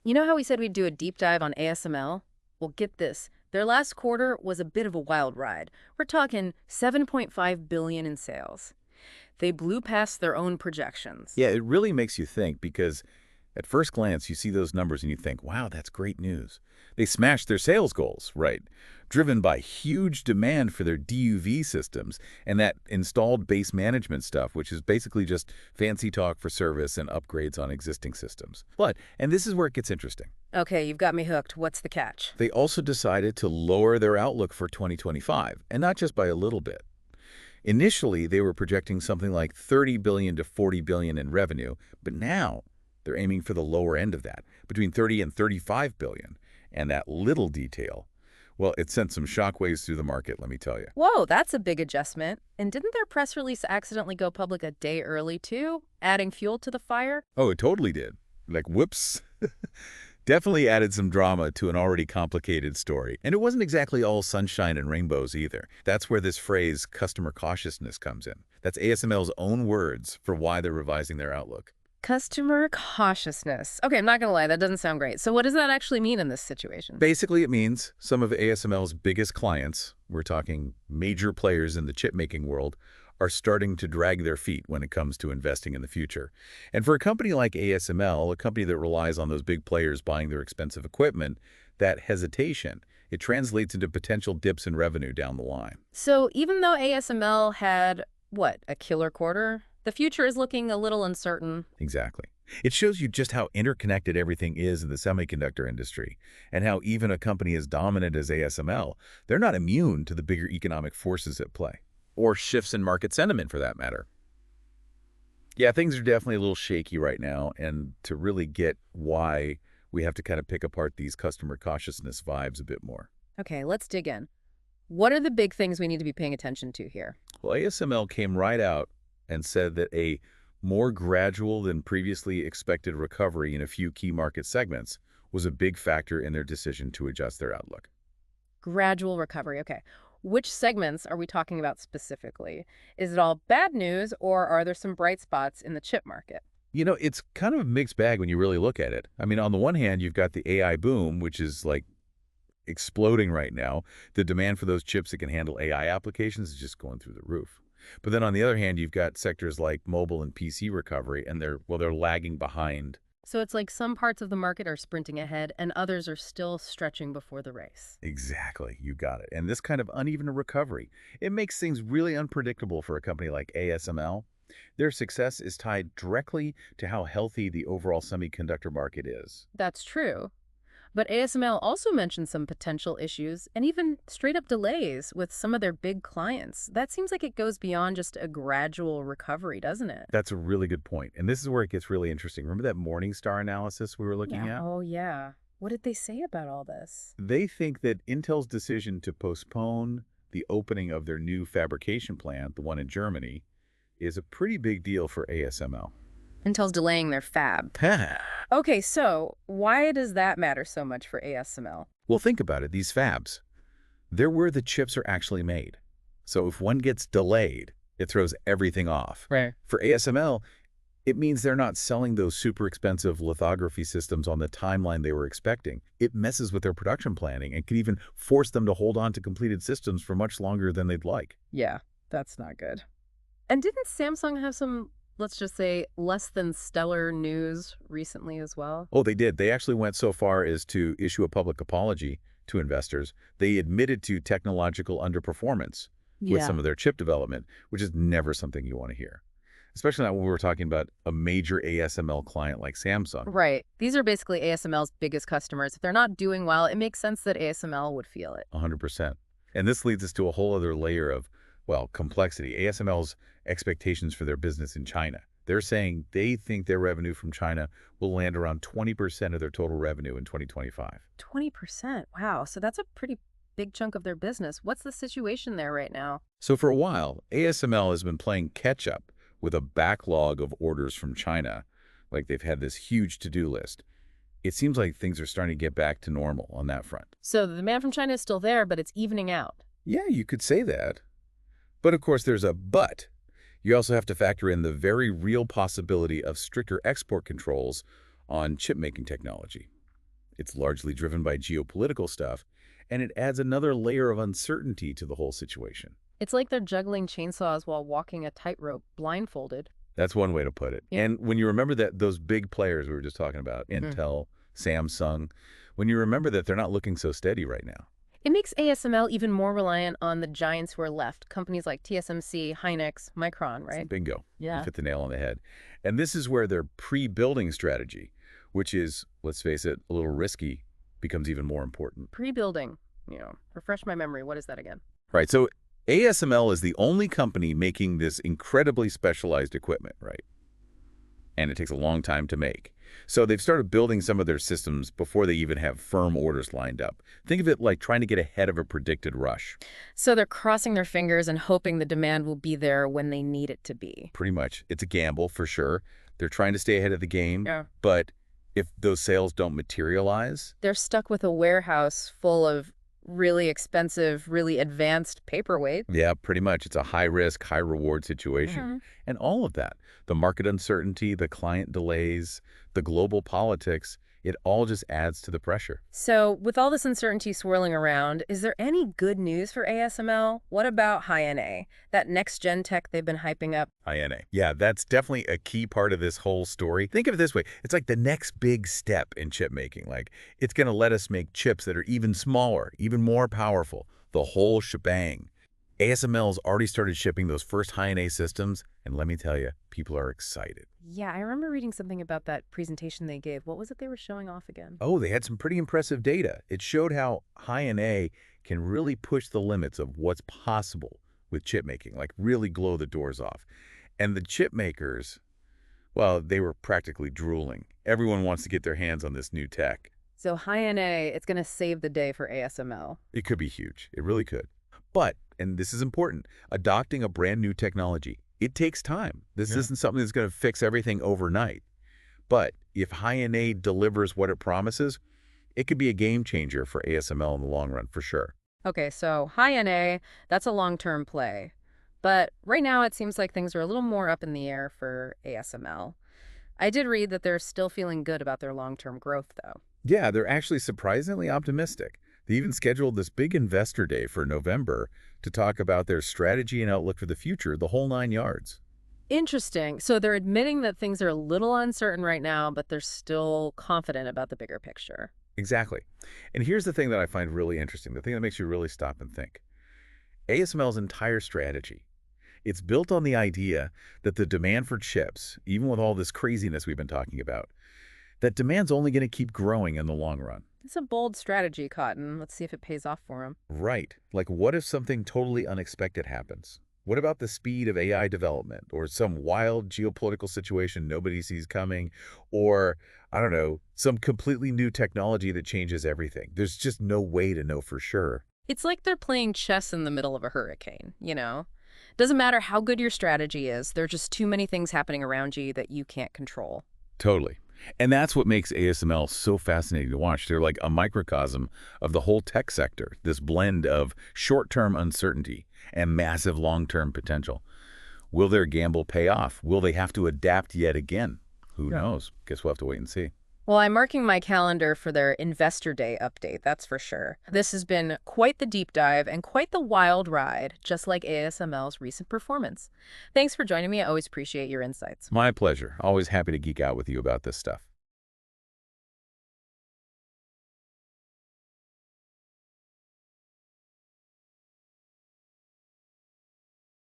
You know how we said we'd do a deep dive on ASML? Well, get this. Their last quarter was a bit of a wild ride. We're talking 7.5 billion in sales. They blew past their own projections. Yeah, it really makes you think because at first glance, you see those numbers and you think, wow, that's great news. They smashed their sales goals, right? Driven by huge demand for their DUV systems and that installed base management stuff, which is basically just fancy talk for service and upgrades on existing systems. But, and this is where it gets interesting, Okay, you've got me hooked. What's the catch? they also decided to lower their outlook for 2025, and not just by a little bit. Initially, they were projecting something like 30 billion to 40 billion in revenue, but now they're aiming for the lower end of that, between 30 and 35 billion. And that little detail, well, it sent some shockwaves through the market, let me tell you. Whoa, that's a big adjustment. And didn't their press release accidentally go public a day early, too? Adding fuel to the fire? Oh, it totally did. Like, whoops. Definitely added some drama to an already complicated story. And it wasn't exactly all sunshine and rainbows either. That's where this phrase, customer cautiousness, comes in. That's ASML's own words for why they're revising their outlook. Customer cautiousness. Okay, I'm not gonna lie, that doesn't sound great. So what does that actually mean in this situation? Basically, it means some of ASML's biggest clients, we're talking major players in the chip-making world, are starting to drag their feet when it comes to investing in the future. And for a company like ASML, a company that relies on those big players buying their expensive equipment, that hesitation, it translates into potential dips in revenue down the line. So even though ASML had, what, a killer quarter, the future is looking a little uncertain. Exactly. It shows you just how interconnected everything is in the semiconductor industry, and how even a company as dominant as ASML, they're not immune to the bigger economic forces at play. Or shifts in market sentiment, for that matter. Yeah, things are definitely a little shaky right now, and to really get why, we have to kind of pick apart these customer cautiousness vibes a bit more. Okay, let's dig in. What are the big things we need to be paying attention to here? Well, ASML came right out and said that a more gradual than previously expected recovery in a few key market segments was a big factor in their decision to adjust their outlook. Gradual recovery, okay. Which segments are we talking about specifically? Is it all bad news, or are there some bright spots in the chip market? You know, it's kind of a mixed bag when you really look at it. I mean, on the one hand, you've got the AI boom, which is like exploding right now. The demand for those chips that can handle AI applications is just going through the roof. But then on the other hand, you've got sectors like mobile and PC recovery, and they're lagging behind. So it's like some parts of the market are sprinting ahead and others are still stretching before the race. Exactly, you got it. And this kind of uneven recovery, it makes things really unpredictable for a company like ASML. Their success is tied directly to how healthy the overall semiconductor market is. That's true. But ASML also mentioned some potential issues and even straight-up delays with some of their big clients. That seems like it goes beyond just a gradual recovery, doesn't it? That's a really good point. And this is where it gets really interesting. Remember that Morningstar analysis we were looking at? Oh, yeah. What did they say about all this? They think that Intel's decision to postpone the opening of their new fabrication plant, the one in Germany, is a pretty big deal for ASML. Intel's delaying their fab. Okay, so why does that matter so much for ASML? Well, think about it. These fabs, they're where the chips are actually made. So if one gets delayed, it throws everything off. Right. For ASML, it means they're not selling those super expensive lithography systems on the timeline they were expecting. It messes with their production planning and could even force them to hold on to completed systems for much longer than they'd like. Yeah, that's not good. And didn't Samsung have some, let's just say, less than stellar news recently as well? Oh, they did. They actually went so far as to issue a public apology to investors. They admitted to technological underperformance with some of their chip development, which is never something you want to hear. Especially not when we're talking about a major ASML client like Samsung. Right. These are basically ASML's biggest customers. If they're not doing well, it makes sense that ASML would feel it. 100%. And this leads us to a whole other layer of, well, complexity. ASML's expectations for their business in China. They're saying they think their revenue from China will land around 20% of their total revenue in 2025. 20%? Wow. So that's a pretty big chunk of their business. What's the situation there right now? So for a while, ASML has been playing catch-up with a backlog of orders from China. Like they've had this huge to-do list. It seems like things are starting to get back to normal on that front. So the demand from China is still there, but it's evening out. Yeah, you could say that. But of course, there's a but. You also have to factor in the very real possibility of stricter export controls on chip-making technology. It's largely driven by geopolitical stuff, and it adds another layer of uncertainty to the whole situation. It's like they're juggling chainsaws while walking a tightrope, blindfolded. That's one way to put it. Yeah. And when you remember that those big players we were just talking about, Mhm. Intel, Samsung, when you remember that they're not looking so steady right now. It makes ASML even more reliant on the giants who are left, companies like TSMC, Hynix, Micron, right? Bingo. You Yeah. hit the nail on the head. And this is where their pre-building strategy, which is, let's face it, a little risky, becomes even more important. Pre-building, refresh my memory. What is that again? Right. So ASML is the only company making this incredibly specialized equipment, right? And it takes a long time to make. So they've started building some of their systems before they even have firm orders lined up. Think of it like trying to get ahead of a predicted rush. So they're crossing their fingers and hoping the demand will be there when they need it to be. Pretty much. It's a gamble for sure. They're trying to stay ahead of the game. Yeah. But if those sales don't materialize, They're stuck with a warehouse full of really expensive, really advanced paperweight. yeah, pretty much. It's a high risk, high reward situation. Mhm. And all of that, the market uncertainty, the client delays, the global politics, it all just adds to the pressure. So, with all this uncertainty swirling around, is there any good news for ASML? What about High-NA, that next-gen tech they've been hyping up? INA. Yeah, that's definitely a key part of this whole story. Think of it this way. It's like the next big step in chip making. Like, it's going to let us make chips that are even smaller, even more powerful, the whole shebang. ASML's already started shipping those first high-NA systems, and let me tell you, people are excited. Yeah, I remember reading something about that presentation they gave. What was it they were showing off again? Oh, they had some pretty impressive data. It showed how high-NA can really push the limits of what's possible with chip making, like really blow the doors off. And the chip makers, well, they were practically drooling. Everyone wants to get their hands on this new tech. So High-NA, it's going to save the day for ASML. It could be huge. It really could. But, and this is important, adopting a brand new technology, it takes time. This isn't something that's going to fix everything overnight. But if High-NA delivers what it promises, it could be a game changer for ASML in the long run, for sure. Okay, so High-NA, that's a long-term play. But right now it seems like things are a little more up in the air for ASML. I did read that they're still feeling good about their long-term growth, though. Yeah, they're actually surprisingly optimistic. They even scheduled this big investor day for November to talk about their strategy and outlook for the future, the whole 9 yards. Interesting. So they're admitting that things are a little uncertain right now, but they're still confident about the bigger picture. Exactly. And here's the thing that I find really interesting, the thing that makes you really stop and think. ASML's entire strategy, it's built on the idea that the demand for chips, even with all this craziness we've been talking about, that demand's only going to keep growing in the long run. It's a bold strategy, Cotton. Let's see if it pays off for them. Right. Like, what if something totally unexpected happens? What about the speed of AI development or some wild geopolitical situation nobody sees coming or, I don't know, some completely new technology that changes everything? There's just no way to know for sure. It's like they're playing chess in the middle of a hurricane. Doesn't matter how good your strategy is, there are just too many things happening around you that you can't control. Totally. And that's what makes ASML so fascinating to watch. They're like a microcosm of the whole tech sector, this blend of short-term uncertainty and massive long-term potential. Will their gamble pay off? Will they have to adapt yet again? Who knows? Guess we'll have to wait and see. Well, I'm marking my calendar for their Investor Day update, that's for sure. This has been quite the deep dive and quite the wild ride, just like ASML's recent performance. Thanks for joining me. I always appreciate your insights. My pleasure. Always happy to geek out with you about this stuff.